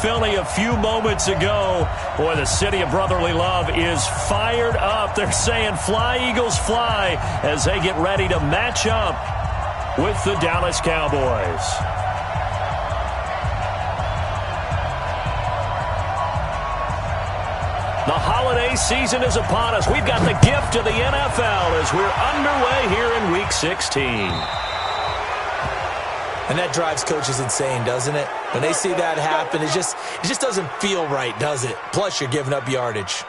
Philly a few moments ago. Boy, the city of brotherly love is fired up. They're saying, "Fly, Eagles, fly," as they get ready to match up with the Dallas Cowboys. The holiday season is upon us. We've got the gift of the NFL as we're underway here in Week 16. And that drives coaches insane, doesn't it? When they see that happen, it just doesn't feel right, does it? Plus, you're giving up yardage.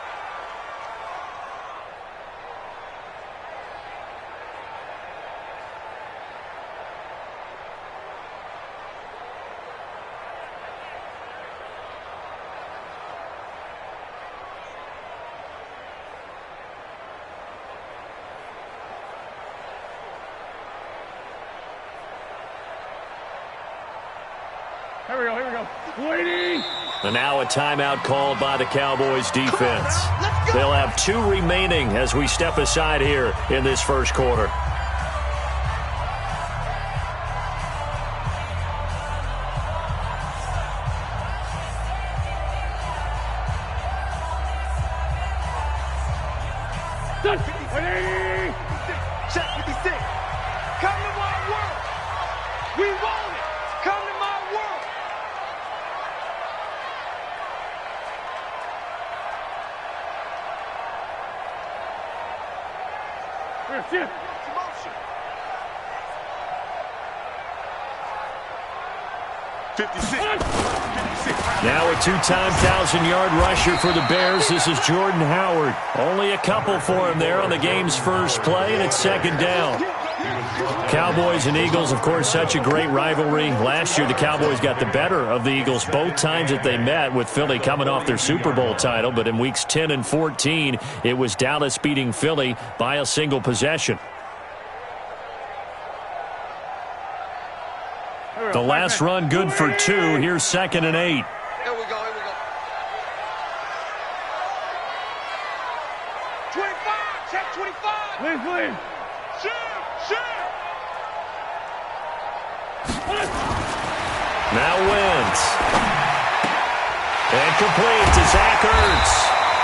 Here we go. Waiting. And now a timeout called by the Cowboys defense. They'll have 2 remaining as we step aside here in this first quarter. Waiting. Check 56. Come to my world. We want it. Come to my world. Shift. Motion. 56. Now a 2-time 1,000-yard rusher for the Bears. This is Jordan Howard. Only a couple for him there on the game's first play, and it's second down. Cowboys and Eagles, of course, such a great rivalry. Last year, the Cowboys got the better of the Eagles both times that they met, with Philly coming off their Super Bowl title. But in weeks 10 and 14, it was Dallas beating Philly by a single possession. The last run good for 2. Here's 2nd and 8. Here we go. 25. Check 25. Please. Shoot. Now Wentz. And complete to Zach Ertz.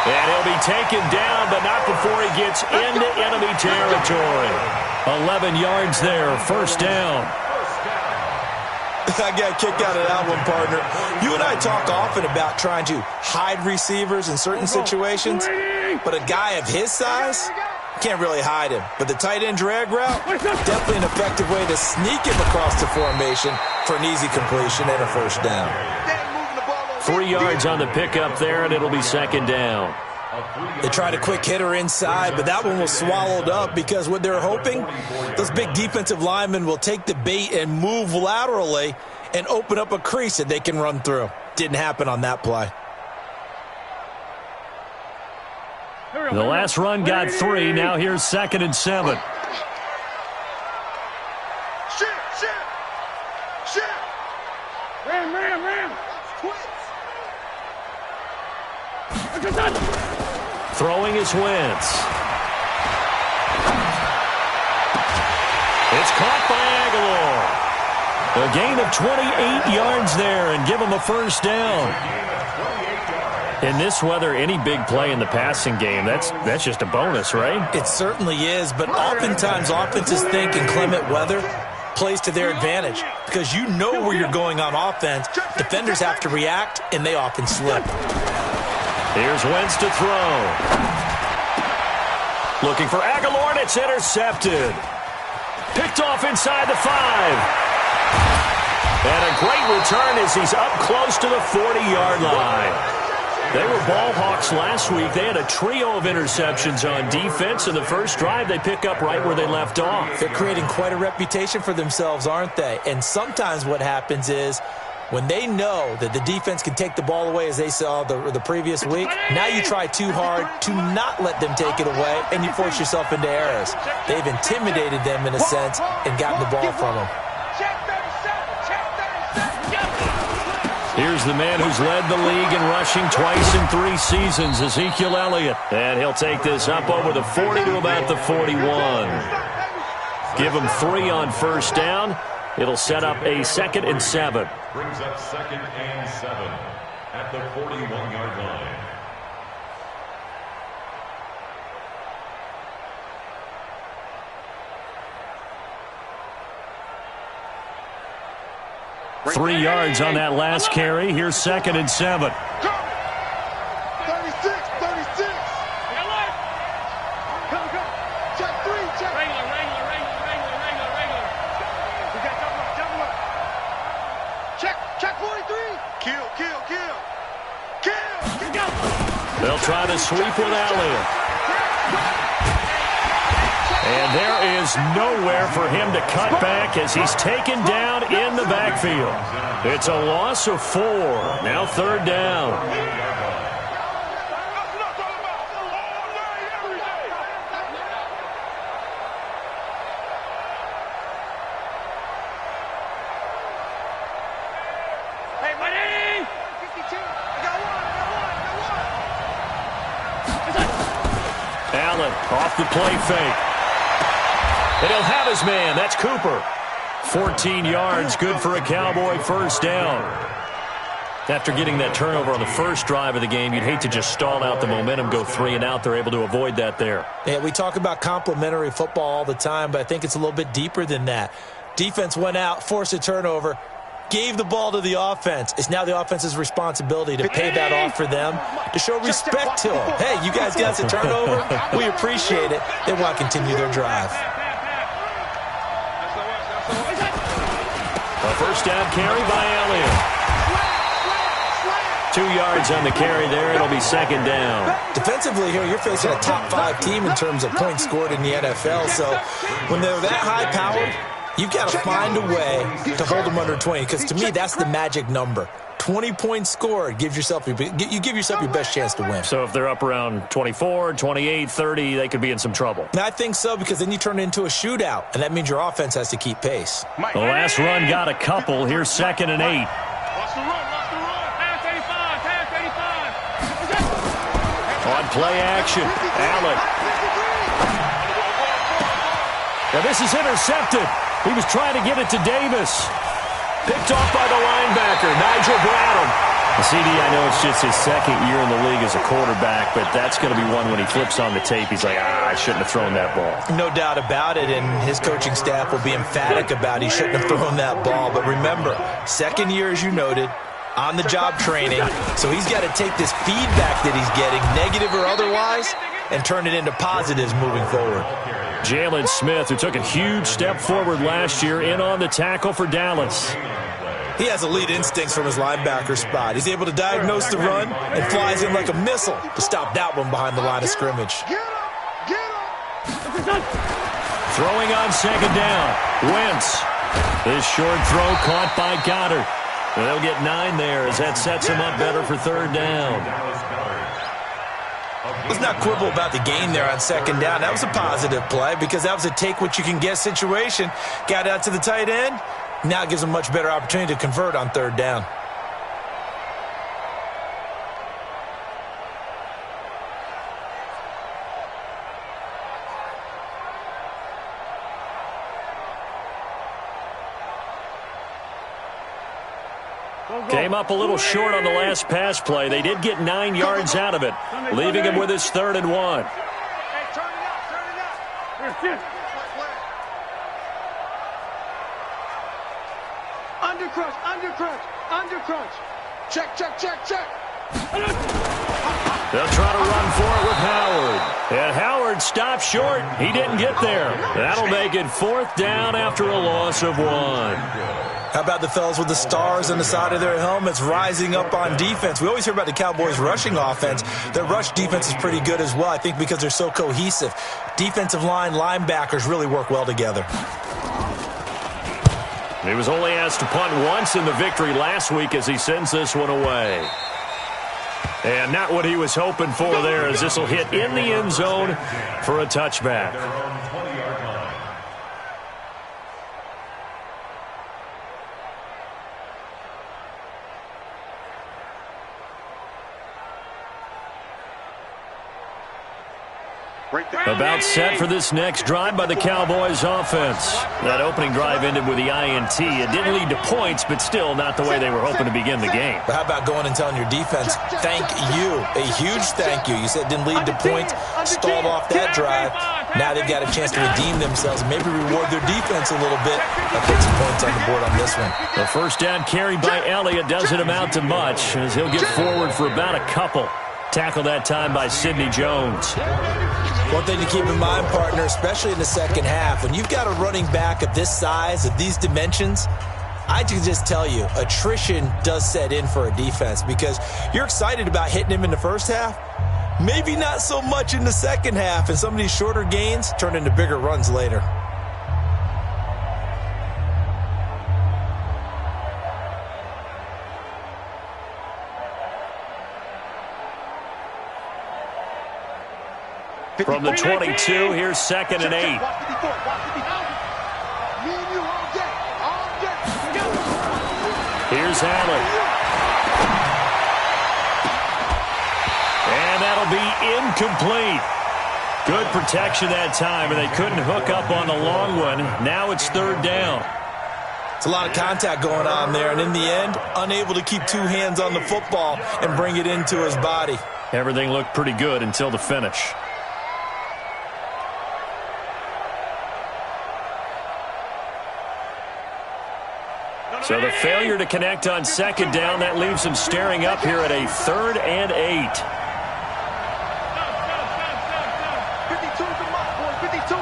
And he'll be taken down, but not before he gets into enemy territory. 11 yards there, first down. I got a kick out of that one, partner. You and I talk often about trying to hide receivers in certain situations, but a guy of his size can't really hide him. But the tight end drag route, definitely an effective way to sneak him across the formation for an easy completion and a first down. 3 yards on the pickup there, and it'll be second down. They tried a quick hitter inside, but that one was swallowed up because what they're hoping, those big defensive linemen will take the bait and move laterally and open up a crease that they can run through. Didn't happen on that play. The last run got 3. Now here's 2nd and 7. Ram. Throwing is Wentz. It's caught by Aguilar. A gain of 28 yards there and give him a first down. In this weather, any big play in the passing game, that's just a bonus, right? It certainly is, but oftentimes offenses think in clement weather plays to their advantage because you know where you're going on offense. Defenders have to react, and they often slip. Here's Wentz to throw. Looking for Aguilar, and it's intercepted. Picked off inside the 5. And a great return as he's up close to the 40-yard line. They were ball hawks last week. They had a trio of interceptions on defense. In the first drive, they pick up right where they left off. They're creating quite a reputation for themselves, aren't they? And sometimes what happens is when they know that the defense can take the ball away, as they saw the previous week, now you try too hard to not let them take it away, and you force yourself into errors. They've intimidated them in a sense and gotten the ball from them. Here's the man who's led the league in rushing twice in 3 seasons, Ezekiel Elliott. And he'll take this up over the 40 to about the 41. Give him 3 on first down. It'll set up a 2nd and 7. Brings up 2nd and 7. at the 41-yard line. Three yards on that last carry. Here's 2nd and 7. 36, 36. Come. Check 3, check. Regular. We got double up. Check 43. Kill. They'll try to sweep with Elliott. And there is nowhere for him to cut back as he's taken down in the backfield. It's a loss of 4. Now 3rd down. Allen off the play fake. And he'll have his man. That's Cooper. 14 yards, good for a Cowboy first down. After getting that turnover on the first drive of the game, you'd hate to just stall out the momentum, go 3 and out. They're able to avoid that there. Yeah, we talk about complementary football all the time, but I think it's a little bit deeper than that. Defense went out, forced a turnover, gave the ball to the offense. It's now the offense's responsibility to pay that off for them, to show respect to them. Hey, you guys got the turnover. We appreciate it. They want to continue their drive. A first down carry by Elliott. 2 yards on the carry there. It'll be 2nd down. Defensively here, you're facing a top 5 team in terms of points scored in the NFL. So when they're that high-powered, you've got to find a way to hold them under 20, because to me, that's the magic number. 20 points scored, you give yourself your best chance to win. So if they're up around 24, 28, 30, they could be in some trouble. And I think so, because then you turn it into a shootout, and that means your offense has to keep pace. The last run got a couple. Here's 2nd and 8. Watch the run. Pass 85. On play action, Allen. Now this is intercepted. He was trying to get it to Davis. Picked off by the linebacker, Nigel Bradham. CD, I know it's just his 2nd year in the league as a quarterback, but that's going to be one when he flips on the tape. He's like, I shouldn't have thrown that ball. No doubt about it, and his coaching staff will be emphatic about he shouldn't have thrown that ball. But remember, 2nd year, as you noted, on-the-job training, so he's got to take this feedback that he's getting, negative or otherwise, and turn it into positives moving forward. Jalen Smith, who took a huge step forward last year, in on the tackle for Dallas. He has elite instincts from his linebacker spot. He's able to diagnose the run and flies in like a missile to stop that one behind the line of scrimmage. Throwing on 2nd down. Wentz. This short throw caught by Goddard. They'll get 9 there as that sets him up better for 3rd down. Let's not quibble about the gain there on 2nd down. That was a positive play because that was a take-what-you-can-get situation. Got out to the tight end. Now it gives them a much better opportunity to convert on 3rd down. Came up a little short on the last pass play. They did get 9 yards out of it, leaving him with his 3rd and 1. Hey, turn it out. Under crunch. Check. They'll try to run for it with Howard. And Howard stopped short. He didn't get there. That'll make it 4th down after a loss of 1. How about the fellas with the stars on the side of their helmets rising up on defense? We always hear about the Cowboys' rushing offense. Their rush defense is pretty good as well, I think, because they're so cohesive. Defensive line, linebackers really work well together. He was only asked to punt once in the victory last week as he sends this one away. And not what he was hoping for there, as this will hit in the end zone for a touchback. About set for this next drive by the Cowboys offense. That opening drive ended with the INT. It didn't lead to points, but still not the way they were hoping to begin the game. But how about going and telling your defense, thank you, a huge thank you. You said it didn't lead to points, stalled off that drive. Now they've got a chance to redeem themselves, maybe reward their defense a little bit. I'll put some points on the board on this one. The first down carry by Elliott doesn't amount to much, as he'll get forward for about a couple. Tackled that time by Sidney Jones. One thing to keep in mind, partner, especially in the second half, when you've got a running back of this size, of these dimensions, I can just tell you, attrition does set in for a defense because you're excited about hitting him in the first half, maybe not so much in the second half, and some of these shorter gains turn into bigger runs later. From the 22, here's 2nd and 8. Here's Allen. And that'll be incomplete. Good protection that time, and they couldn't hook up on the long one. Now it's 3rd down. It's a lot of contact going on there, and in the end, unable to keep two hands on the football and bring it into his body. Everything looked pretty good until the finish. So the failure to connect on 2nd down, that leaves him staring up here at a 3rd and 8. 52 to my boy, 52.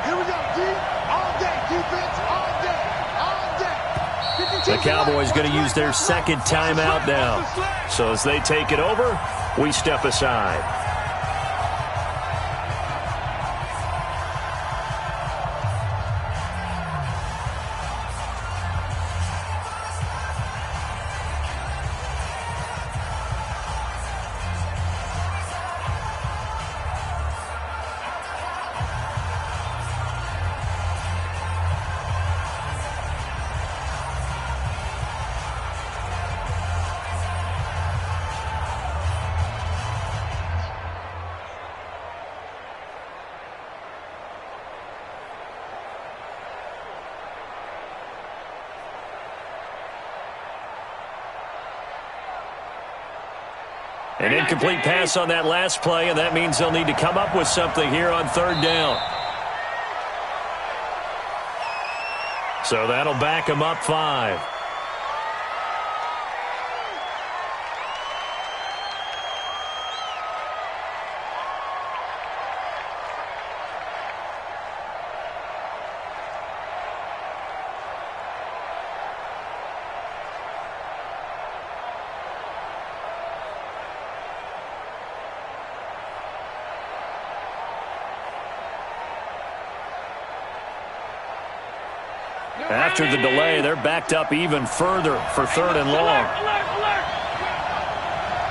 Here we go, D. All day, defense, all day, all day. The Cowboys going to use their 2nd timeout now. So as they take it over, we step aside. An incomplete pass on that last play, and that means they'll need to come up with something here on 3rd down. So that'll back them up 5. After the delay, they're backed up even further for 3rd and long. Alert.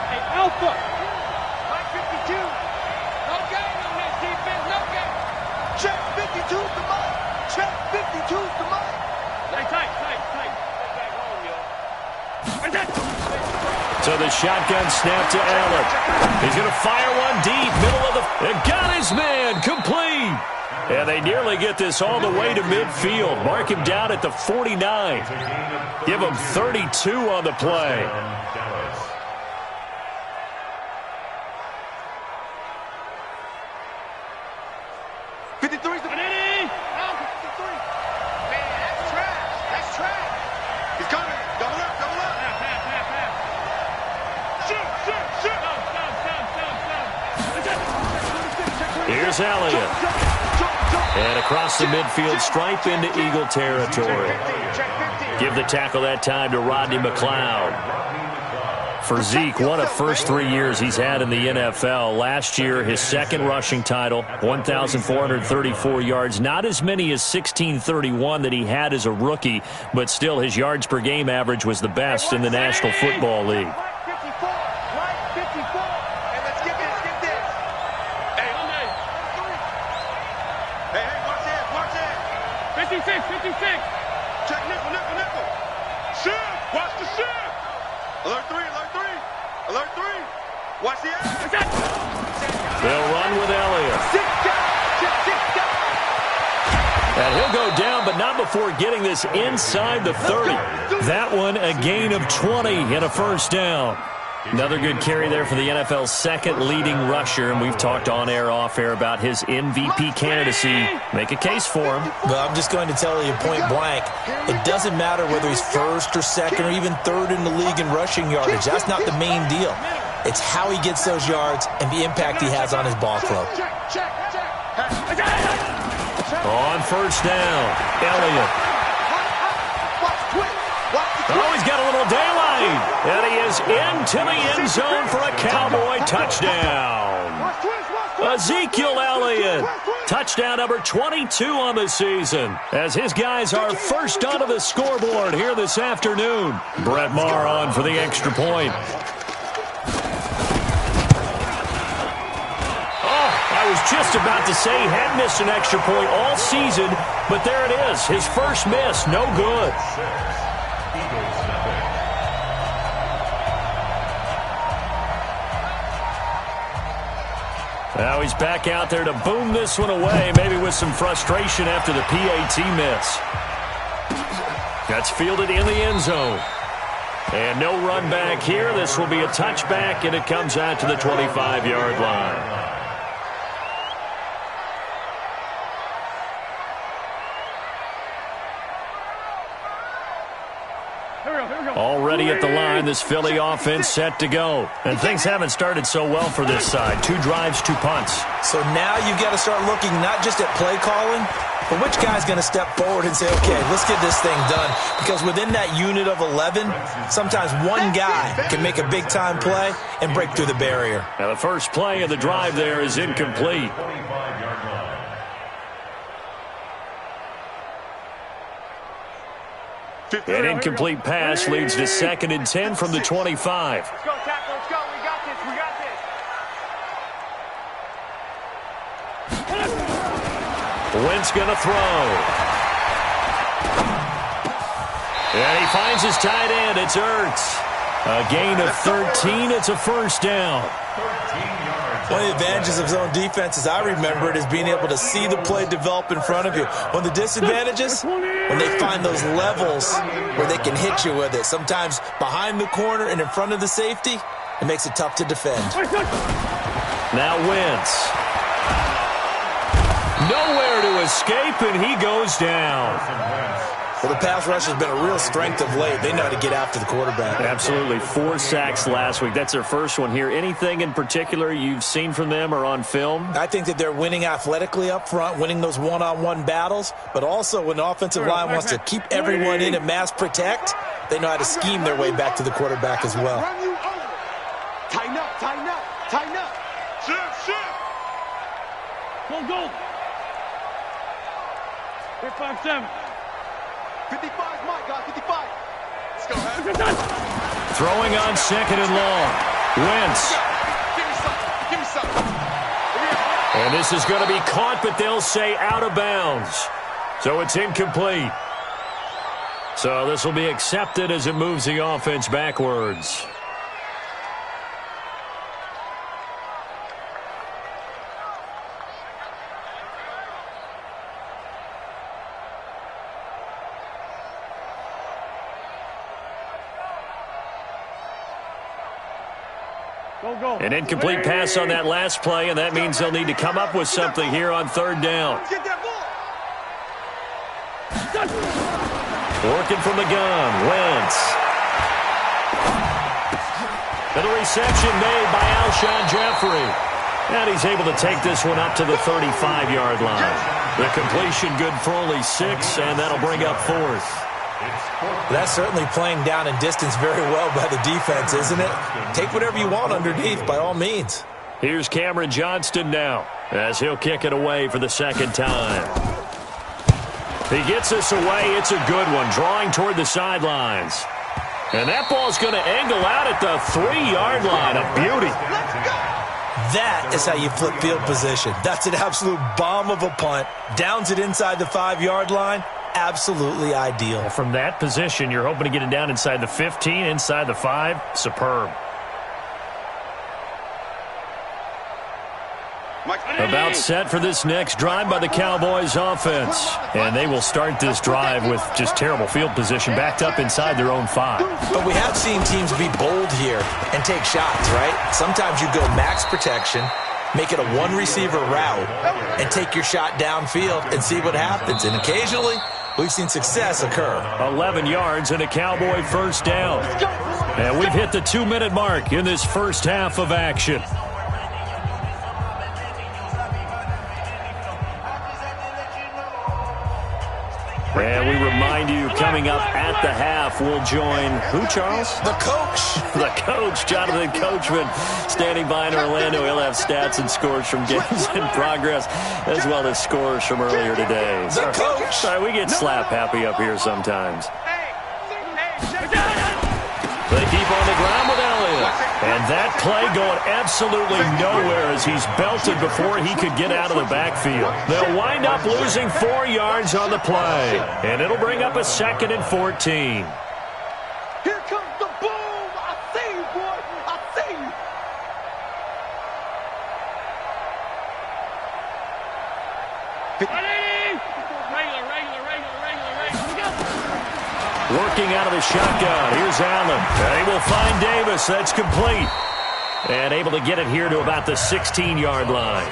Hey, Alpha. 52. No game on this defense, no game. Check 52 to Mike. Check 52 to Mike. Tight. So the shotgun snap to Allen. He's going to fire one deep, middle of the... It got his man, complete. And they nearly get this all the way to midfield. Mark him down at the 49. Give him 32 on the play. Here's Elliott. And across the midfield stripe into Eagle territory. Give the tackle that time to Rodney McLeod. For Zeke, one of first 3 years he's had in the NFL. Last year, his 2nd rushing title, 1,434 yards. Not as many as 1,631 that he had as a rookie, but still his yards per game average was the best in the National Football League. Shift! Watch the shift! Alert 3! Watch the action. They'll run with Elliott. And he'll go down, but not before getting this inside the 30. That one a gain of 20 and a first down. Another good carry there for the NFL's second leading rusher, and we've talked on air, off air about his MVP candidacy. Make a case for him. Well, I'm just going to tell you point blank, it doesn't matter whether he's first or second or even third in the league in rushing yardage. That's not the main deal. It's how he gets those yards and the impact he has on his ball club. On first down, Elliott. Oh, he's got a little daylight. And he is into the end zone for a Cowboy touchdown. Ezekiel Elliott, touchdown number 22 on the season, as his guys are first onto the scoreboard here this afternoon. Brett Maher on for the extra point. I was just about to say he had missed an extra point all season, but there it is. His first miss, no good. Now he's back out there to boom this one away, maybe with some frustration after the PAT miss. That's fielded in the end zone. And no run back here. This will be a touchback, and it comes out to the 25-yard line. Already at the line, this Philly offense set to go. And things haven't started so well for this side. 2 drives, 2 punts. So now you've got to start looking not just at play calling, but which guy's going to step forward and say, okay, let's get this thing done. Because within that unit of 11, sometimes one guy can make a big-time play and break through the barrier. Now the first play of the drive there is incomplete. An incomplete pass leads to 2nd and 10 from the 25. Let's go, tackle. Let's go. We got this. We got this. Wentz going to throw. And he finds his tight end. It's Ertz. A gain of 13. It's a first down. One of the advantages of zone defense, as I remember it, is being able to see the play develop in front of you. One of the disadvantages, when they find those levels where they can hit you with it. Sometimes behind the corner and in front of the safety, it makes it tough to defend. Now Wentz. Nowhere to escape, and he goes down. Well, the pass rush has been a real strength of late. They know how to get after the quarterback. Absolutely. 4 sacks last week. That's their first one here. Anything in particular you've seen from them or on film? I think that they're winning athletically up front, winning those one-on-one battles, but also when the offensive line wants to keep everyone in and mass protect, they know how to scheme their way back to the quarterback as well. Tighten up, tighten up, tighten up. Shift. Go. 5-7. 55 is mine, guys. 55. Let's go, Throwing on 2nd and long. Wentz. Give me something. And this is going to be caught, but they'll say out of bounds. So it's incomplete. So this will be accepted as it moves the offense backwards. An incomplete pass on that last play, and that means they'll need to come up with something here on 3rd down. Working from the gun, Wentz. And the reception made by Alshon Jeffrey. And he's able to take this one up to the 35-yard line. The completion good for only 6, and that'll bring up 4th. That's certainly playing down in distance very well by the defense, isn't it? Take whatever you want underneath, by all means. Here's Cameron Johnston now, as he'll kick it away for the 2nd time. He gets this away. It's a good one, drawing toward the sidelines. And that ball's going to angle out at the 3-yard line. A beauty. That is how you flip field position. That's an absolute bomb of a punt. Downs it inside the 5-yard line. Absolutely ideal. From that position, you're hoping to get it down inside the 15, inside the 5. Superb. About set for this next drive by the Cowboys offense. And they will start this drive with just terrible field position, backed up inside their own 5. But we have seen teams be bold here and take shots, right? Sometimes you go max protection, make it a one-receiver route, and take your shot downfield and see what happens. And occasionally, we've seen success occur. 11 yards and a Cowboy first down. And we've hit the 2-minute mark in this first half of action. And we remind you, coming up at the half, we'll join who, Charles? The coach. The coach, Jonathan Coachman, standing by in Orlando. He'll have stats and scores from games in progress, as well as scores from earlier today. The coach. Sorry, we get slap happy up here sometimes. They keep on the ground with Elliott. And that play going absolutely nowhere as he's belted before he could get out of the backfield. They'll wind up losing 4 yards on the play. And it'll bring up a 2nd and 14. Here comes the boom. I see you, boy. I see you. Working out of the shotgun. Here's Allen. They will find Davis. That's complete. And able to get it here to about the 16-yard line.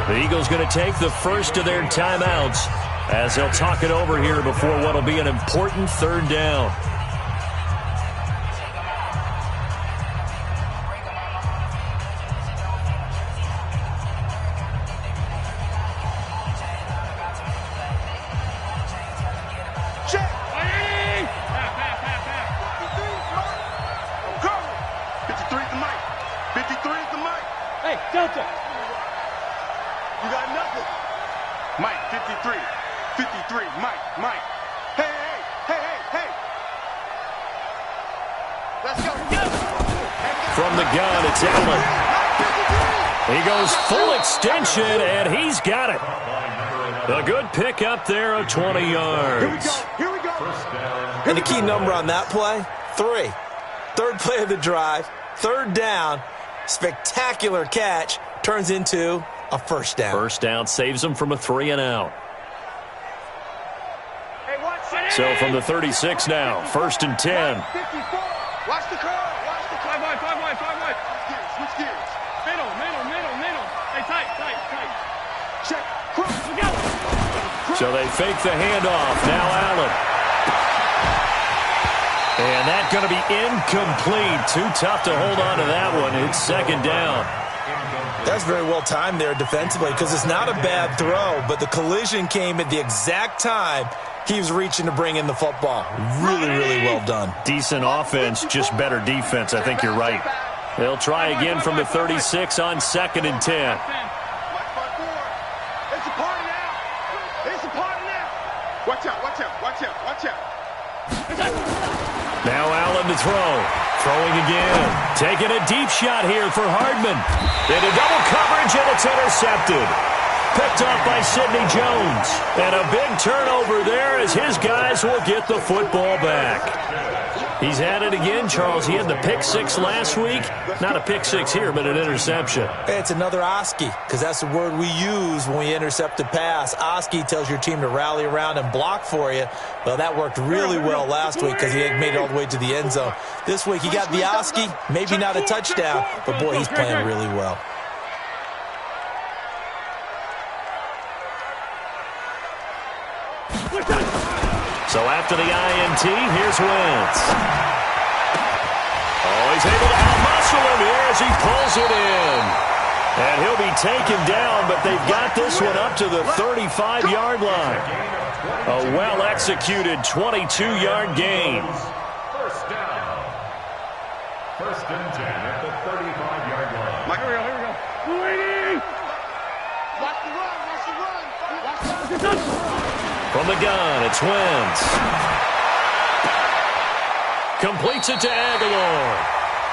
The Eagles going to take the first of their timeouts as they'll talk it over here before what will be an important 3rd down. Delta. You got nothing. Mike, 53. 53. Mike. Hey. Let's go. From the gun, it's Allen. He goes full extension, and he's got it. A good pick up there of 20 yards. Here we go. And the key number on that play, 3. 3rd play of the drive, 3rd down. Spectacular catch turns into a first down. First down saves them from a 3-and-out. So from the 36 now, 1st and 10. Watch the curve. Five wide. Switch gears. Middle. Hey, tight. Check. So they fake the handoff. Now Allen. And that's going to be incomplete. Too tough to hold on to that one. It's 2nd down. That's very well timed there defensively because it's not a bad throw, but the collision came at the exact time he was reaching to bring in the football. Really well done. Decent offense, just better defense. I think you're right. They'll try again from the 36 on 2nd and 10. It's a party now. Watch out. Now Allen to throw. Throwing again. Taking a deep shot here for Hardman. Into double coverage, and it's intercepted. Picked off by Sidney Jones. And a big turnover there as his guys will get the football back. He's had it again, Charles. He had the pick 6 last week. Not a pick 6 here, but an interception. It's another Oski because that's the word we use when we intercept a pass. Oski tells your team to rally around and block for you. Well, that worked really well last week because he had made it all the way to the end zone. This week he got the Oski, maybe not a touchdown, but boy, he's playing really well. So after the INT, here's Wentz. Oh, he's able to out-muscle him here as he pulls it in. And he'll be taken down, but they've got this one up to the 35-yard line. A well-executed 22-yard gain. First down. 1st and 10 at the 35-yard line. Mike, here we go. Waiting. Watch the run. From the gun, it's Wentz. Completes it to Aguilar.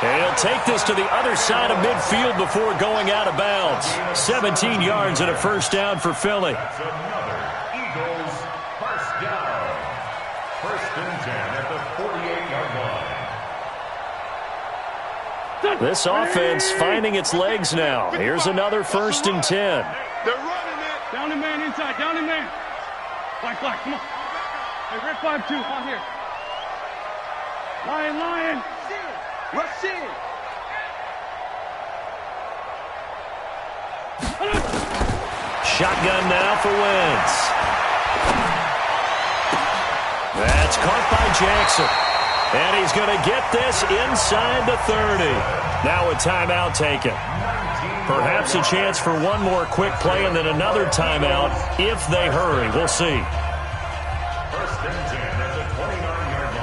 And he'll take this to the other side of midfield before going out of bounds. 17 yards and a first down for Philly. That's another Eagles first down. 1st and 10 at the 48-yard line. This offense finding its legs now. Here's another 1st and 10. They're running it. Down the man inside. Down the man. Black, come on. Hey, red 5-2. On here. Lion. Rush in. Shotgun now for Wentz. That's caught by Jackson. And he's going to get this inside the 30. Now a timeout taken. Perhaps a chance for one more quick play and then another timeout if they hurry. We'll see. 1st and 10 at the 29-yard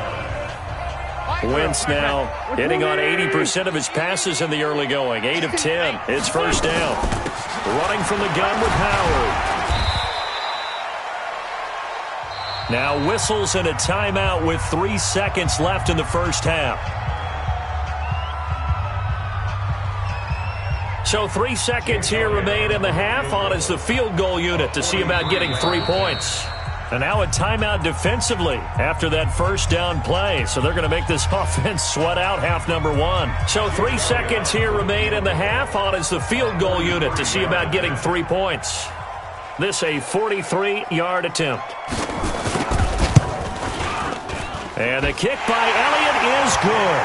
line. Wentz now hitting on 80% of his passes in the early going. 8 of 10. It's 1st down. Running from the gun with Howard. Now whistles and a timeout with 3 seconds left in the 1st half. So 3 seconds here remain in the half. On is the field goal unit to see about getting 3 points. And now a timeout defensively after that 1st down play. So they're going to make this offense sweat out half number 1. So 3 seconds here remain in the half. On is the field goal unit to see about getting 3 points. This a 43-yard attempt. And the kick by Elliott is good.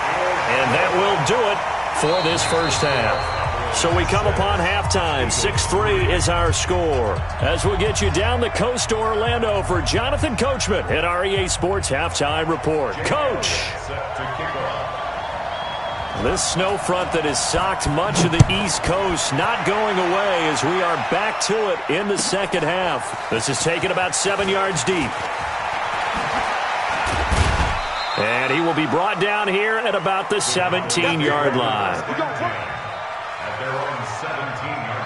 And that will do it for this 1st half. So we come upon halftime. 6-3 is our score. As we'll get you down the coast to Orlando for Jonathan Coachman at our EA Sports Halftime Report. Coach! This snow front that has socked much of the East Coast not going away as we are back to it in the 2nd half. This is taken about 7 yards deep. And he will be brought down here at about the 17-yard line. At their own 17-yard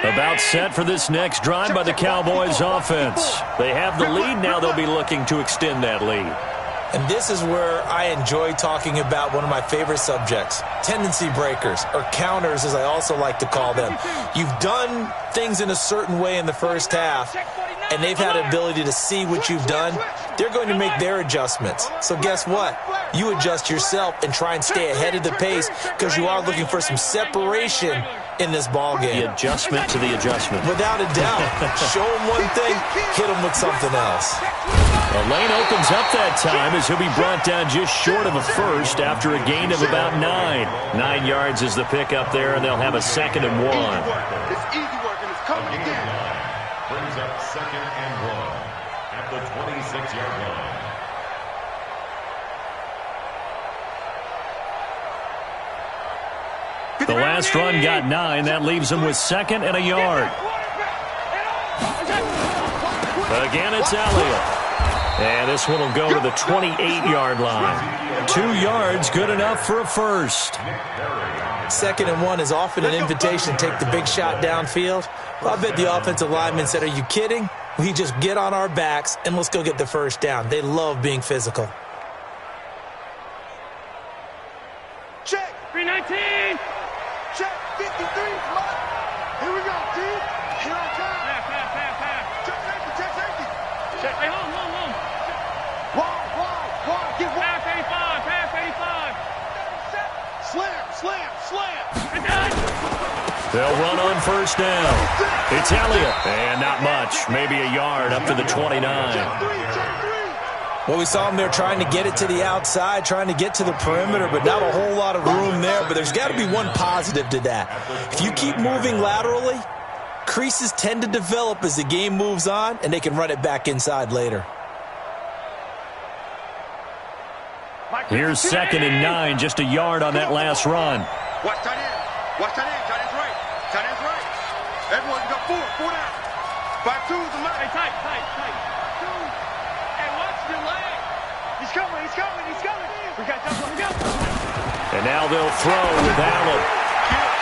line. About set for this next drive by the Cowboys offense. They have the lead. Now they'll be looking to extend that lead. And this is where I enjoy talking about one of my favorite subjects, tendency breakers, or counters as I also like to call them. You've done things in a certain way in the 1st half, and they've had the ability to see what you've done. They're going to make their adjustments. So guess what? You adjust yourself and try and stay ahead of the pace because you are looking for some separation in this ball game. The adjustment to the adjustment. Without a doubt. Show them one thing, hit them with something else. The lane opens up that time as he'll be brought down just short of a 1st after a gain of about 9. 9 yards is the pickup there, and they'll have a 2nd and 1. It's easy work, and it's coming again. Brings up 2nd and 1 at the 26-yard line. The last run got 9. That leaves them with 2nd and a yard. Again, it's Elliott. And this one will go to the 28-yard line. 2 yards, good enough for a 1st. 2nd and 1 is often an invitation to take the big shot downfield. Well, I bet the offensive lineman said, are you kidding? We just get on our backs and let's go get the 1st down. They love being physical. Check. 319. Check. 53. Come on. Here we go, T. Here I come. Pass. Check safety. Check. Hey, home. Wide. Get wide. Pass 85. Slam. They'll run on 1st down. It's Elliott. And not much. Maybe a yard up to the 29. Well, we saw him there trying to get it to the outside, trying to get to the perimeter, but not a whole lot of room there. But there's got to be one positive to that. If you keep moving laterally, creases tend to develop as the game moves on, and they can run it back inside later. Here's 2nd and 9, just a yard on that last run. Watch tight end. Tight end's right. Everyone got 4 down. 5-2 is the left. Hey, tight. 2. Hey, watch the leg. He's coming. We got double. And now they'll throw with Allen.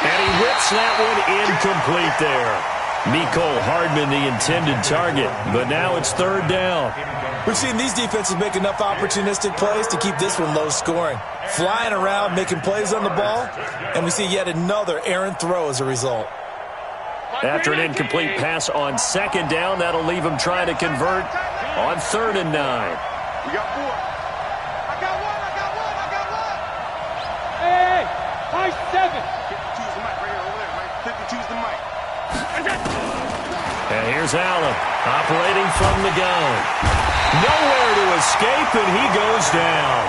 And he whips that one incomplete there. Mecole Hardman, the intended target, but now it's third down. We've seen these defenses make enough opportunistic plays to keep this one low scoring. Flying around, making plays on the ball, and we see yet another errant throw as a result. After an incomplete pass on second down, that'll leave him trying to convert on 3rd and 9. We got 4. I got one. Hey, high 7. 52's the mic right here over there, right? 52's the mic. And here's Allen operating from the gun. Nowhere to escape, and he goes down.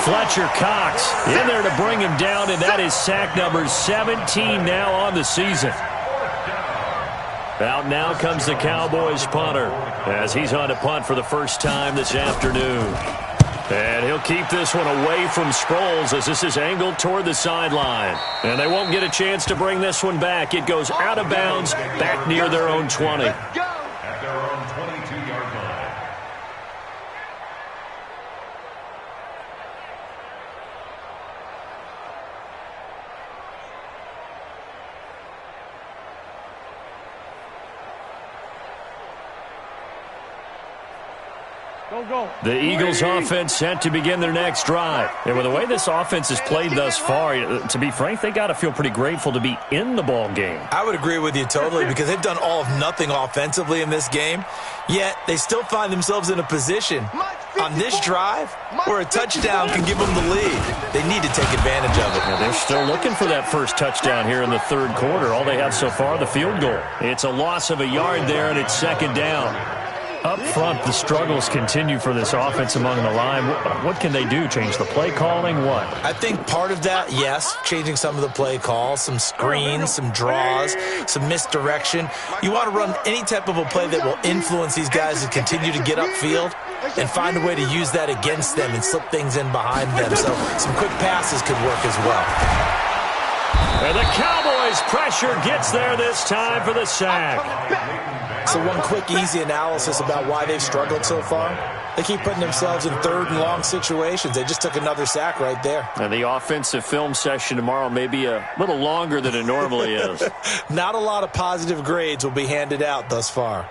Fletcher Cox in there to bring him down, and that is sack number 17 now on the season. Out now comes the Cowboys punter as he's on to punt for the first time this afternoon. And he'll keep this one away from Sproles as this is angled toward the sideline. And they won't get a chance to bring this one back. It goes out of bounds back near their own 20. At their own 22-yard line. The Eagles offense set to begin their next drive. And with the way this offense has played thus far, to be frank, they got to feel pretty grateful to be in the ball game. I would agree with you totally because they've done all of nothing offensively in this game, yet they still find themselves in a position on this drive where a touchdown can give them the lead. They need to take advantage of it. Yeah, they're still looking for that first touchdown here in the third quarter. All they have so far, the field goal. It's a loss of a yard there, and it's second down. Up front, the struggles continue for this offense among the line. What can they do? Change the play calling? What? I think part of that, yes, changing some of the play calls, some screens, some draws, some misdirection. You want to run any type of a play that will influence these guys to continue to get upfield and find a way to use that against them and slip things in behind them. So some quick passes could work as well. And the Cowboys' pressure gets there this time for the sack. So one quick, easy analysis about why they've struggled so far. They keep putting themselves in 3rd and long situations. They just took another sack right there. And the offensive film session tomorrow may be a little longer than it normally is. Not a lot of positive grades will be handed out thus far.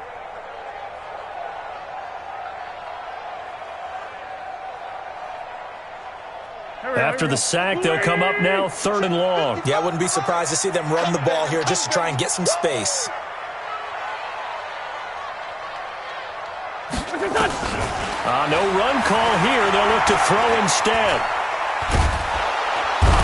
After the sack, they'll come up now 3rd and long. Yeah, I wouldn't be surprised to see them run the ball here just to try and get some space. No run call here. They'll look to throw instead.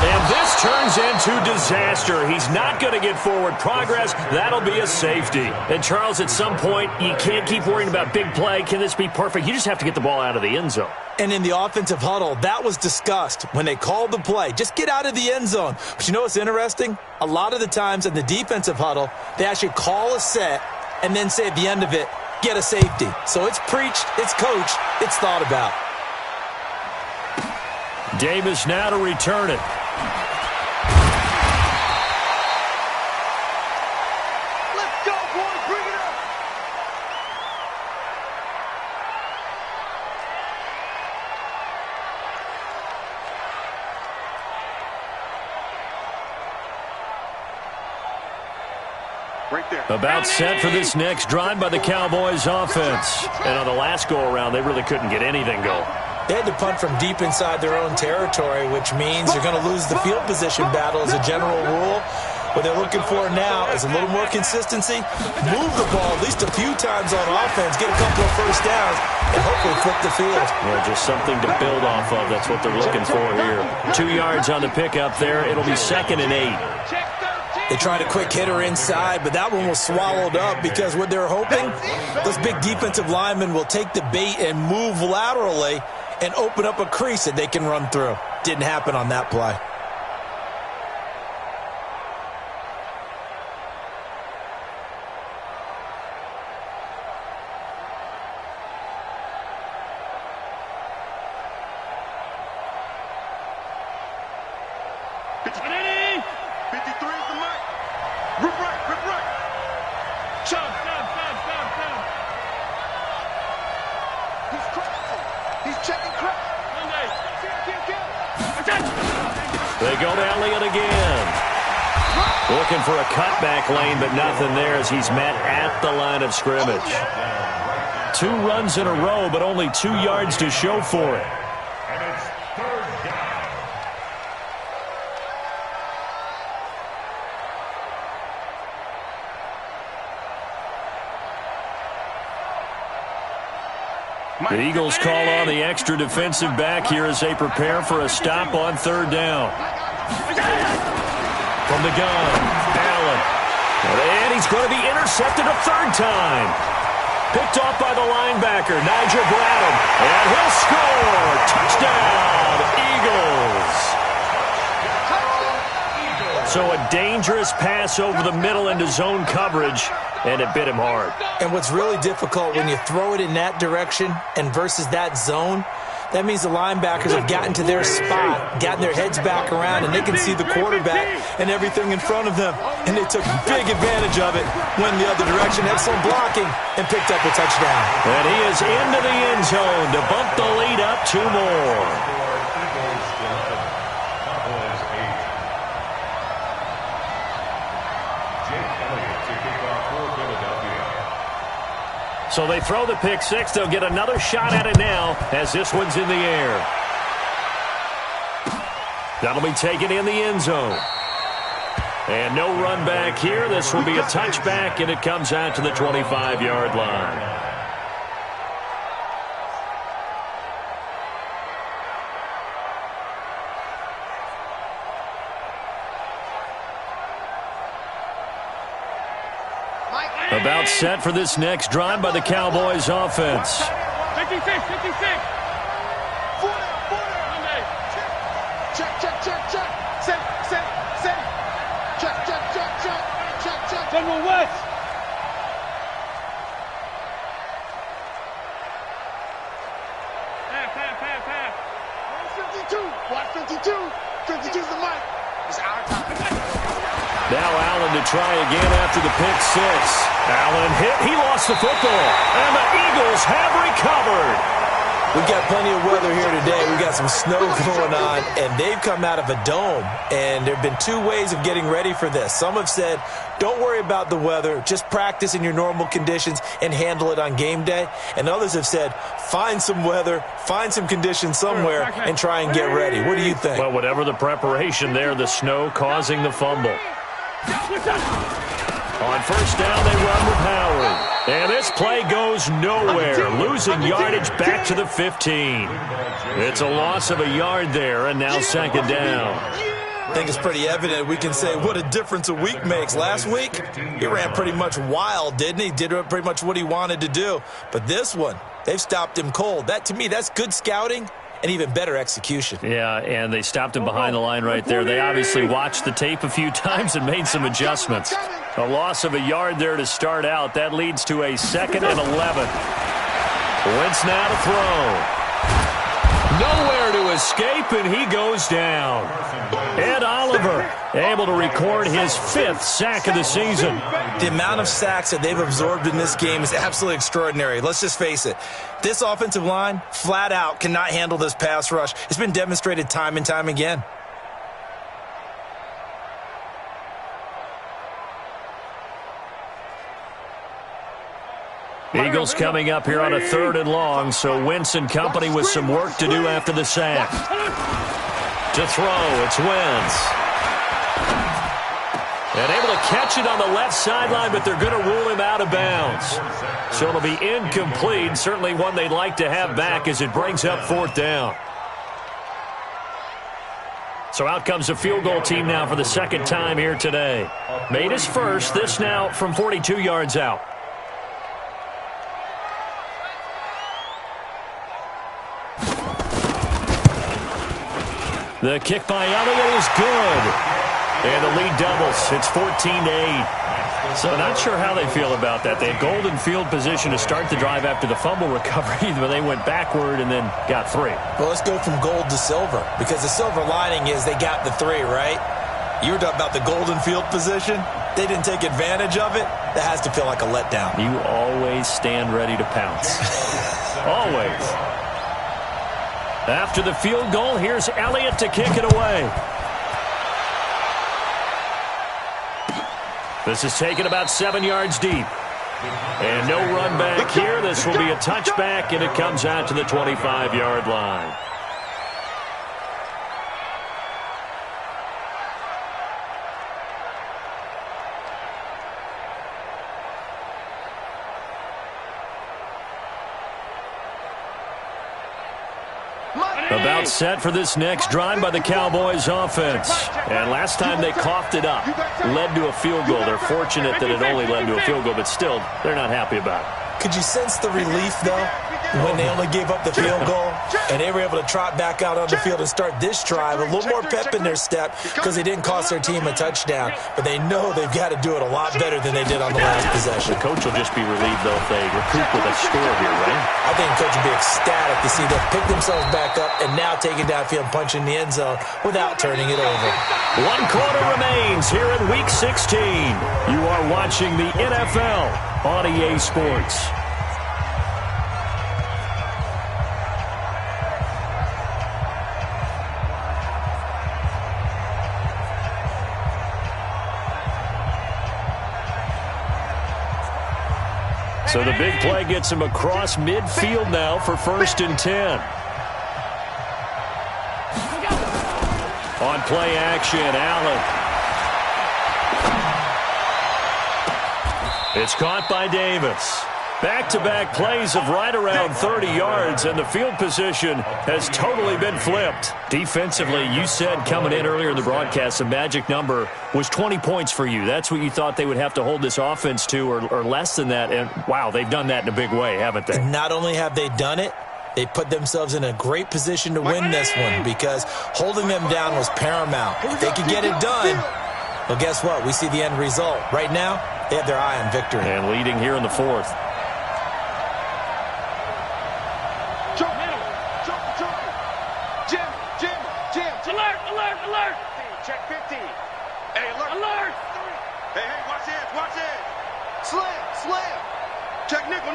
And this turns into disaster. He's not going to get forward progress. That'll be a safety. And, Charles, at some point, you can't keep worrying about big play. Can this be perfect? You just have to get the ball out of the end zone. And in the offensive huddle, that was discussed when they called the play. Just get out of the end zone. But you know what's interesting? A lot of the times in the defensive huddle, they actually call a set and then say at the end of it, get a safety. So it's preached, it's coached, it's thought about. Davis now to return it. Let's go, boys. Bring it up. Right there. About set for this next drive by the Cowboys offense. And on the last go-around, they really couldn't get anything going. They had to punt from deep inside their own territory, which means you're going to lose the field position battle as a general rule. What they're looking for now is a little more consistency, move the ball at least a few times on offense, get a couple of first downs, and hopefully flip the field. Yeah, just something to build off of. That's what they're looking for here. 2 yards on the pickup there. It'll be 2nd and 8. They tried a quick hitter inside, but that one was swallowed up because what they're hoping, those big defensive linemen will take the bait and move laterally and open up a crease that they can run through. Didn't happen on that play. They go to Elliott again. Looking for a cutback lane, but nothing there as he's met at the line of scrimmage. 2 runs in a row, but only 2 yards to show for it. And it's 3rd down. The Eagles call on the extra defensive back here as they prepare for a stop on 3rd down. From the gun, Allen. And he's going to be intercepted a 3rd time. Picked off by the linebacker, Nigel Bradham. And he'll score. Touchdown, Eagles. So a dangerous pass over the middle into zone coverage, and it bit him hard. And what's really difficult when you throw it in that direction and versus that zone, that means the linebackers have gotten to their spot, gotten their heads back around, and they can see the quarterback and everything in front of them. And they took big advantage of it, went the other direction, had some blocking, and picked up a touchdown. And he is into the end zone to bump the lead up 2 more. So they throw the pick 6. They'll get another shot at it now as this one's in the air. That'll be taken in the end zone. And no run back here. This will be a touchback, and it comes out to the 25-yard line. About set for this next drive by the Cowboys offense. 56, 56. 40, 40. Check, check, check, check. Set, set, set. Check, check, check, check. Check, check. General West. Pass. Watch 52. 52's the mic. It's our time. Now Allen to try again after the pick 6. Allen hit. He lost the football. And the Eagles have recovered. We've got plenty of weather here today. We've got some snow going on, and they've come out of a dome. And there have been 2 ways of getting ready for this. Some have said, don't worry about the weather. Just practice in your normal conditions and handle it on game day. And others have said, find some weather, find some conditions somewhere, and try and get ready. What do you think? Well, whatever the preparation there, the snow causing the fumble. On 1st down, they run with Howard. And this play goes nowhere, losing yardage back to the 15. It's a loss of a yard there, and now 2nd down. I think it's pretty evident. We can say what a difference a week makes. Last week, he ran pretty much wild, didn't he? Did pretty much what he wanted to do. But this one, they've stopped him cold. That, to me, that's good scouting and even better execution. Yeah, and they stopped him behind the line right there. They obviously watched the tape a few times and made some adjustments. A loss of a yard there to start out. That leads to a 2nd and 11. Wentz now to throw. Nowhere to escape, and he goes down. Ed Oliver able to record his 5th sack of the season. The amount of sacks that they've absorbed in this game is absolutely extraordinary. Let's just face it. This offensive line, flat out, cannot handle this pass rush. It's been demonstrated time and time again. Eagles coming up here on a 3rd and long, so Wentz and company with some work to do after the sack. To throw, it's Wentz. And able to catch it on the left sideline, but they're going to rule him out of bounds. So it'll be incomplete, certainly one they'd like to have back as it brings up 4th down. So out comes the field goal team now for the 2nd time here today. Made his first, this now from 42 yards out. The kick by Elliott is good. And the lead doubles. It's 14-8. So not sure how they feel about that. They had golden field position to start the drive after the fumble recovery, but they went backward and then got 3. Well, let's go from gold to silver, because the silver lining is they got the 3, right? You were talking about the golden field position. They didn't take advantage of it. That has to feel like a letdown. You always stand ready to pounce. Always. After the field goal, here's Elliott to kick it away. This is taken about 7 yards deep. And no run back here. This will be a touchback, and it comes out to the 25-yard line. About set for this next drive by the Cowboys offense. And last time they coughed it up, led to a field goal. They're fortunate that it only led to a field goal, but still, they're not happy about it. Could you sense the relief, though, when they only gave up the field goal and they were able to trot back out on the field and start this drive? A little more pep in their step because they didn't cost their team a touchdown, but they know they've got to do it a lot better than they did on the last possession. The coach will just be relieved, though, if they recoup with a score here, right? I think the coach will be ecstatic to see them pick themselves back up and now take it downfield and punch in the end zone without turning it over. 1 quarter remains here in Week 16. You are watching the NFL on EA Sports. So the big play gets him across midfield now for 1st and 10. On play action, Allen. It's caught by Davis. Back-to-back plays of right around 30 yards, and the field position has totally been flipped. Defensively, you said coming in earlier in the broadcast, the magic number was 20 points for you. That's what you thought they would have to hold this offense to, or less than that. And, wow, they've done that in a big way, haven't they? And not only have they done it, they put themselves in a great position to win this one because holding them down was paramount. If they could get it done, well, guess what? We see the end result. Right now, they have their eye on victory. And leading here in the 4th. Check 50. Hey, alert. Hey, watch this. Slam. Check nickel.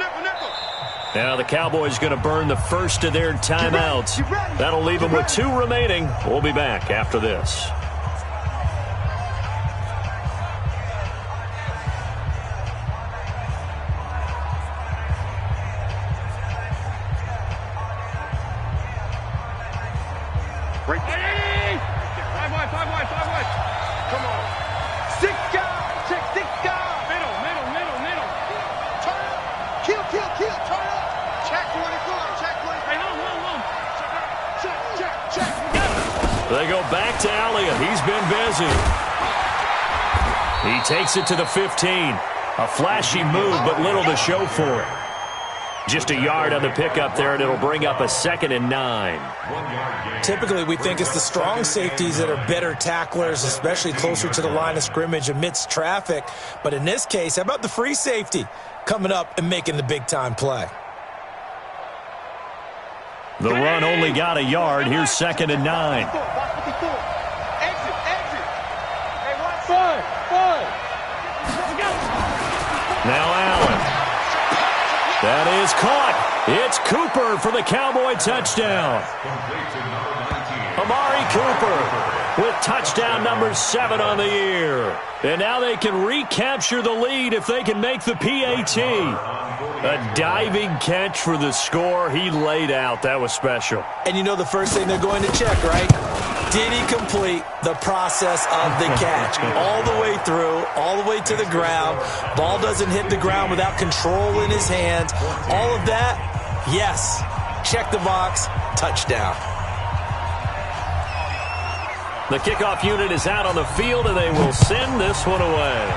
Now the Cowboys going to burn the first of their timeouts. That'll leave them with 2 remaining. We'll be back after this. Come on. 6 guys. Check 6 guys. Middle. Turn up. Kill. Turn up. Check 24. Hey, hold. Check. They go back to Elliott. He's been busy. He takes it to the 15. A flashy move, but little to show for it. Just a yard on the pickup there, and it'll bring up a 2nd and 9. Typically, we think it's the strong safeties that are better tacklers, especially closer to the line of scrimmage amidst traffic. But in this case, how about the free safety coming up and making the big-time play? The run only got a yard. Here's 2nd and 9. Exit. Hey, watch. Five. Now Allen. That is caught. It's Cooper for the Cowboy touchdown. Amari Cooper with touchdown number 7 on the year. And now they can recapture the lead if they can make the PAT. A diving catch for the score. He laid out. That was special. And you know the first thing they're going to check, right? Did he complete the process of the catch? All the way through, all the way to the ground. Ball doesn't hit the ground without control in his hands. All of that, yes. Check the box, touchdown. The kickoff unit is out on the field, and they will send this one away.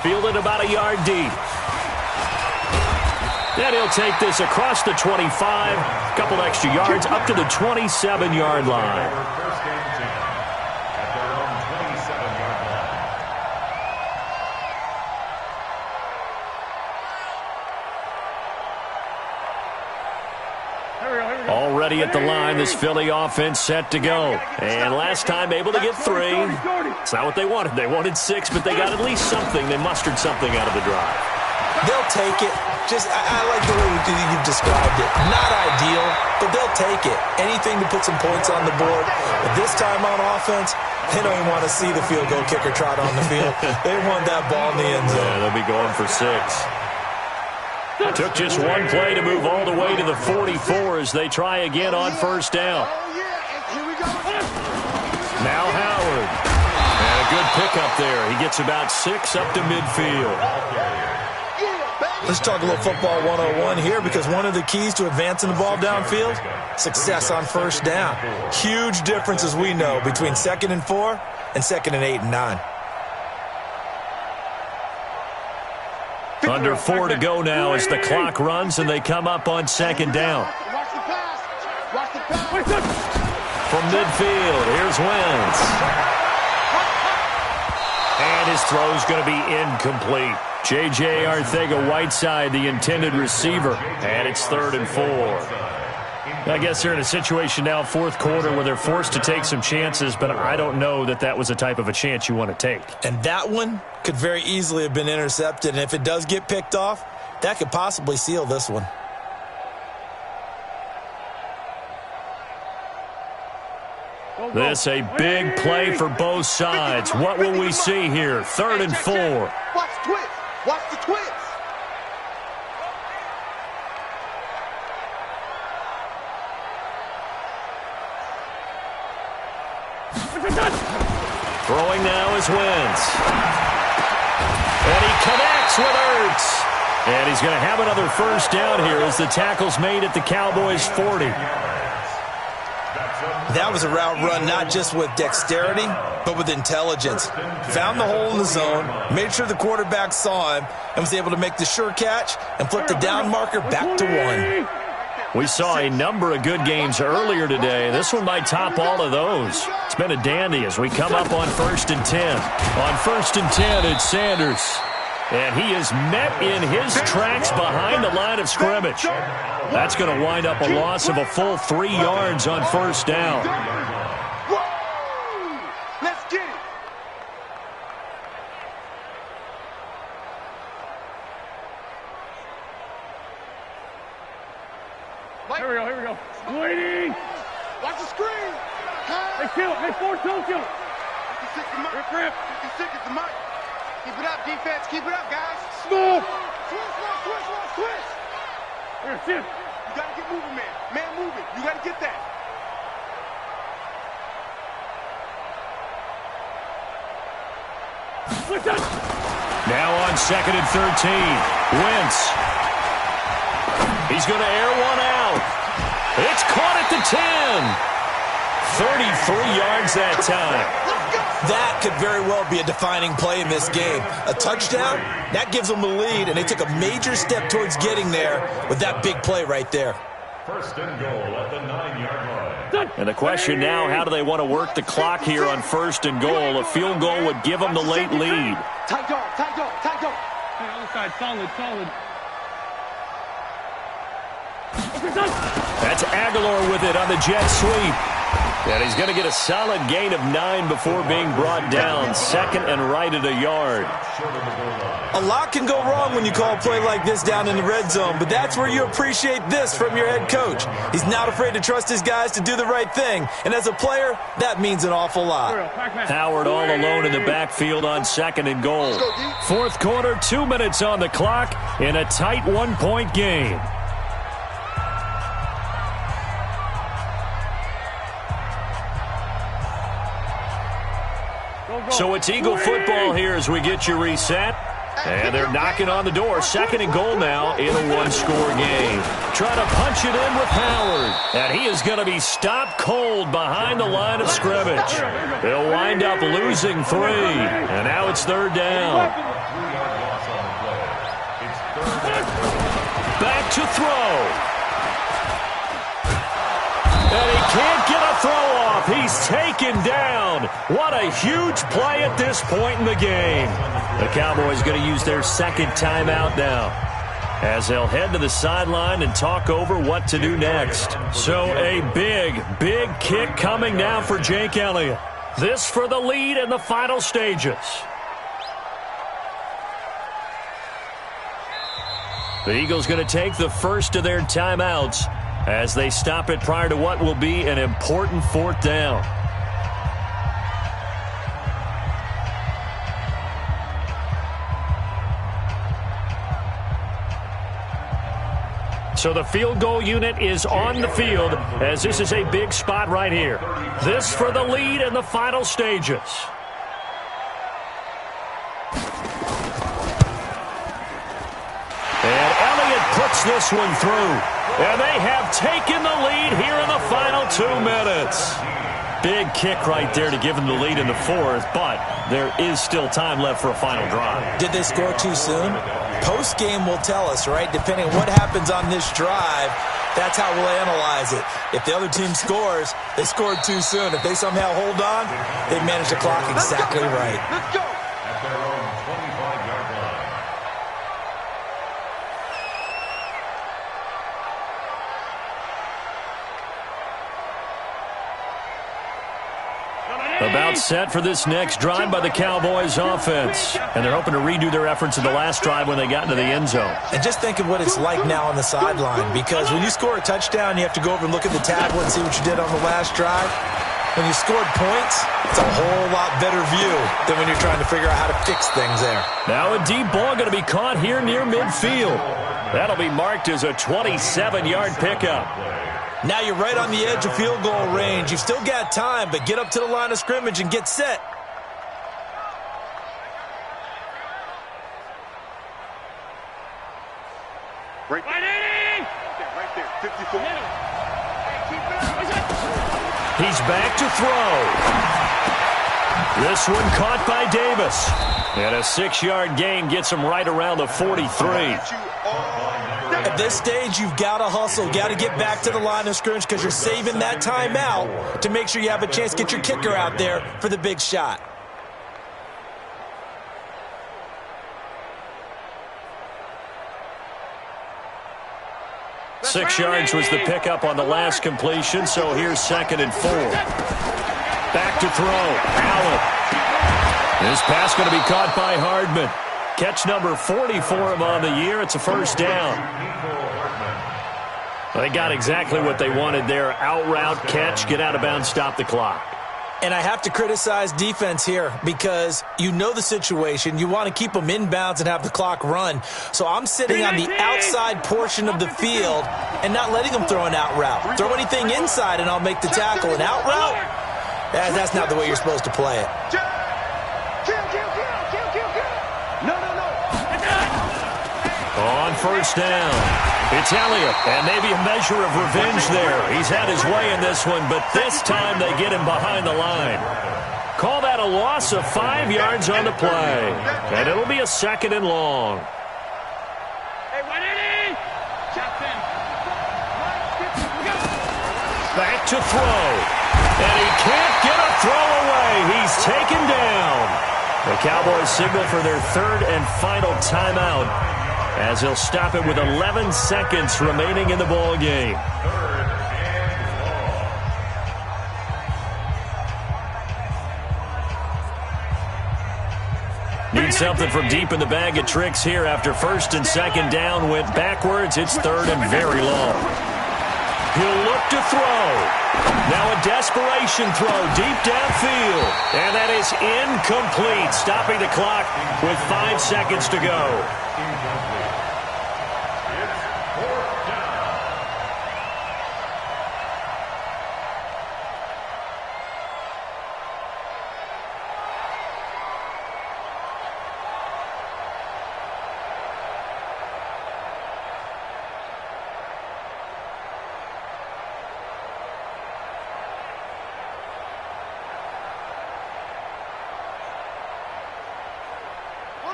Fielded about a yard deep. And he'll take this across the 25, a couple extra yards, up to the 27-yard line. Already at the line, this Philly offense set to go. And last time able to get 3. It's not what they wanted. They wanted 6, but they got at least something. They mustered something out of the drive. They'll take it. I like the way you've described it. Not ideal, but they'll take it. Anything to put some points on the board. But this time on offense, They don't even want to see the field goal kicker trot on the field. They want that ball in the end zone. Yeah, they'll be going for 6. Took just one play to move all the way to the 44 as they try again on first down. Now Howard. And a good pickup there. He gets about 6 up to midfield. Let's talk a little football 101 here, because one of the keys to advancing the ball downfield, success on first down. Huge difference, as we know, between 2nd and 4 and 2nd and 8 and 9. Under 4 to go now as the clock runs and they come up on 2nd down. From midfield, here's Wentz. And his throw's going to be incomplete. J.J. Arcega-Whiteside, the intended receiver. And it's 3rd and 4. I guess they're in a situation now, 4th quarter, where they're forced to take some chances, but I don't know that that was the type of a chance you want to take. And that one could very easily have been intercepted, and if it does get picked off, that could possibly seal this one. This a big play for both sides. What will we see here? 3rd and 4. Watch the twist. Watch the twist. Throwing now is Wentz. And he connects with Ertz. And he's going to have another first down here as the tackle's made at the Cowboys' 40. That was a route run not just with dexterity, but with intelligence. Found the hole in the zone, made sure the quarterback saw him, and was able to make the sure catch and flip the down marker back to 1. We saw a number of good games earlier today. This one might top all of those. It's been a dandy as we come up on 1st and 10. On 1st and 10, it's Sanders. And he is met in his tracks behind the line of scrimmage. That's going to wind up a loss of a full 3 yards on first down. Let's get it. Here we go. Waiting. Watch the screen. Hey, kill it. Hey, force, don't kill it. 56 to Mike. Rip. 56 to Mike. Keep it up, defense. Keep it up, guys. Smooth. Twist. Here, sit. You got to get moving, man. Man moving. You got to get that. Now on 2nd and 13. Wentz. He's going to air one out. It's caught at the 10. 33 yards that time. That could very well be a defining play in this game. A touchdown, that gives them the lead, and they took a major step towards getting there with that big play right there. 1st and goal at the 9-yard line. And the question now, how do they want to work the clock here on 1st and goal? A field goal would give them the late lead. Tight dog. Hey, other side, solid. That's Aguilar with it on the jet sweep. And he's going to get a solid gain of 9 before being brought down. 2nd and right at a yard. A lot can go wrong when you call a play like this down in the red zone, but that's where you appreciate this from your head coach. He's not afraid to trust his guys to do the right thing, and as a player, that means an awful lot. Howard all alone in the backfield on 2nd and goal. 4th quarter, 2 minutes on the clock in a tight 1-point game. So it's Eagle football here as we get you reset. And they're knocking on the door. 2nd and goal now in a 1-score game. Trying to punch it in with Howard. And he is going to be stopped cold behind the line of scrimmage. They'll wind up losing 3. And now it's 3rd down. Back to throw. And he can't get a throw off. He's taken down. What a huge play at this point in the game. The Cowboys going to use their 2nd timeout now, as they'll head to the sideline and talk over what to do next. So a big kick coming now for Jake Elliott. This for the lead in the final stages. The Eagles going to take the first of their timeouts as they stop it prior to what will be an important 4th down. So the field goal unit is on the field as this is a big spot right here. This for the lead in the final stages. And Elliott puts this one through. And they have taken the lead here in the final 2 minutes. Big kick right there to give them the lead in the fourth, but there is still time left for a final drive. Did they score too soon? Post-game will tell us, right? Depending on what happens on this drive, that's how we'll analyze it. If the other team scores, they scored too soon. If they somehow hold on, they managed the clock exactly right. Let's go. At their own 25-yard line. About set for this next drive by the Cowboys offense. And they're hoping to redo their efforts in the last drive when they got into the end zone. And just think of what it's like now on the sideline, because when you score a touchdown, you have to go over and look at the tablet and see what you did on the last drive. When you scored points, it's a whole lot better view than when you're trying to figure out how to fix things there. Now a deep ball going to be caught here near midfield. That'll be marked as a 27-yard pickup. Now you're right on the edge of field goal range. You've still got time, but get up to the line of scrimmage and get set. Right there. Right there. 54. He's back to throw. This one caught by Davis. And a 6-yard gain gets him right around the 43. At this stage, you've got to hustle, got to get back to the line of scrimmage because you're saving that timeout to make sure you have a chance to get your kicker out there for the big shot. Six yards was the pickup on the last completion, so here's 2nd and 4. Back to throw. Allen. This pass going to be caught by Hardman. Catch number 40 for him on the year. It's a first down. They got exactly what they wanted there. Out route, catch, get out of bounds, stop the clock. And I have to criticize defense here because you know the situation. You want to keep them inbounds and have the clock run. So I'm sitting on the outside portion of the field and not letting them throw an out route. Throw anything inside and I'll make the tackle. An out route? That's not the way you're supposed to play it. On first down, it's Elliott, and maybe a measure of revenge there. He's had his way in this one, but this time they get him behind the line. Call that a loss of 5 yards on the play, and it'll be a 2nd and long. Back to throw, and he can't get a throw away. He's taken down. The Cowboys signal for their 3rd and final timeout, as he'll stop it with 11 seconds remaining in the ball game. Need something from deep in the bag of tricks here after 1st and 2nd down went backwards. It's 3rd and very long. He'll look to throw. Now a desperation throw deep downfield. And that is incomplete, stopping the clock with 5 seconds to go.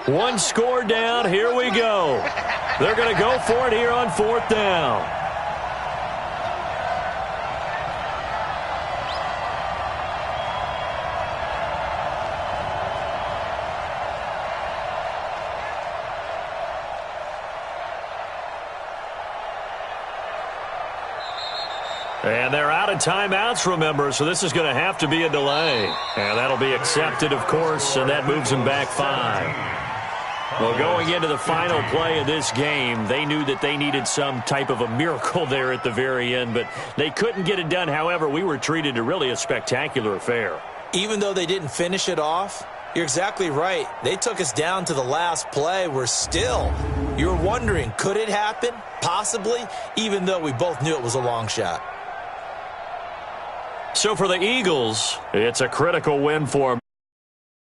One score down. Here we go. They're going to go for it here on 4th down. And they're out of timeouts, remember, so this is going to have to be a delay. And that'll be accepted, of course, and that moves them back 5. Well, going into the final play of this game, they knew that they needed some type of a miracle there at the very end, but they couldn't get it done. However, we were treated to really a spectacular affair. Even though they didn't finish it off, You're exactly right. They took us down to the last play. You're wondering, could it happen? Possibly, even though we both knew it was a long shot. So for the Eagles, it's a critical win for them.